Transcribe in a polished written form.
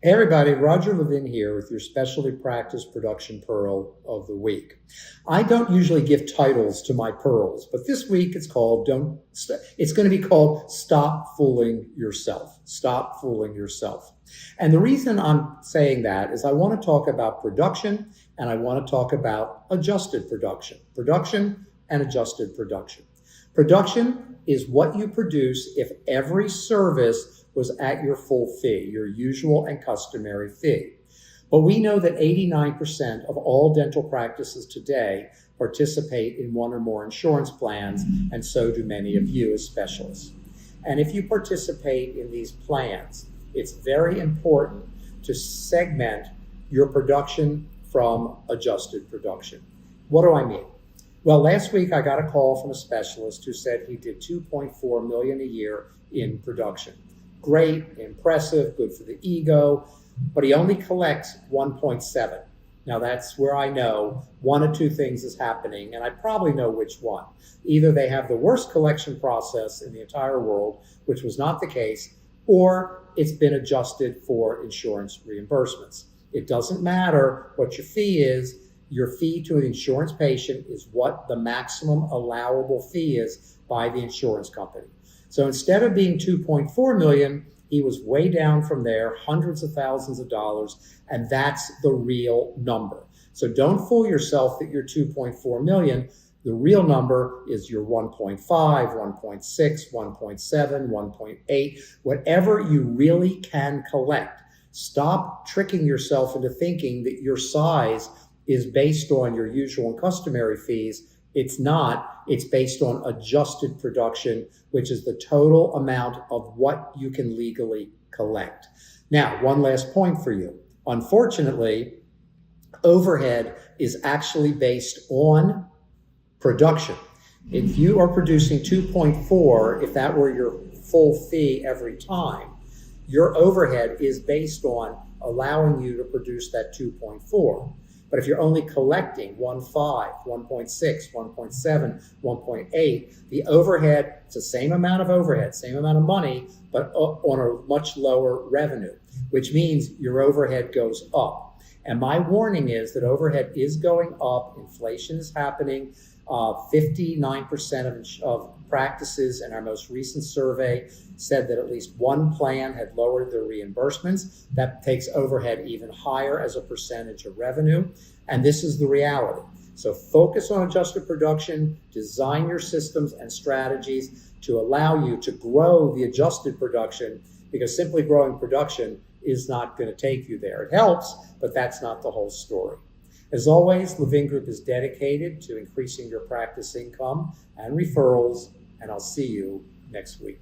Hey everybody, Roger Levin here with your specialty practice production pearl of the week. I don't usually give titles to my pearls, but this week it's going to be called Stop Fooling Yourself. Stop fooling yourself. And the reason I'm saying that is I want to talk about production and I want to talk about adjusted production. Production and adjusted production. Production is what you produce if every service was at your full fee, your usual and customary fee. But we know that 89% of all dental practices today participate in one or more insurance plans, and so do many of you as specialists. And if you participate in these plans, it's very important to segment your production from adjusted production. What do I mean? Well, last week I got a call from a specialist who said he did 2.4 million a year in production. Great, impressive, good for the ego, but he only collects 1.7. Now that's where I know one of two things is happening, and I probably know which one. Either they have the worst collection process in the entire world, which was not the case, or it's been adjusted for insurance reimbursements. It doesn't matter what your fee is. Your fee to an insurance patient is what the maximum allowable fee is by the insurance company. So instead of being 2.4 million, he was way down from there, hundreds of thousands of dollars, and that's the real number. So don't fool yourself that you're 2.4 million. The real number is your 1.5, 1.6, 1.7, 1.8, whatever you really can collect. Stop tricking yourself into thinking that your size is based on your usual and customary fees. It's not. It's based on adjusted production, which is the total amount of what you can legally collect. Now, one last point for you. Unfortunately, overhead is actually based on production. If you are producing 2.4, if that were your full fee every time, your overhead is based on allowing you to produce that 2.4. But if you're only collecting 1.5, 1.6, 1.7, 1.8, the overhead, it's the same amount of overhead, same amount of money, but on a much lower revenue, which means your overhead goes up. And my warning is that overhead is going up. Inflation is happening. 59% of practices in our most recent survey said that at least one plan had lowered their reimbursements. That takes overhead even higher as a percentage of revenue. And this is the reality. So focus on adjusted production, design your systems and strategies to allow you to grow the adjusted production, because simply growing production is not going to take you there. It helps, but that's not the whole story. As always, Levin Group is dedicated to increasing your practice income and referrals, and I'll see you next week.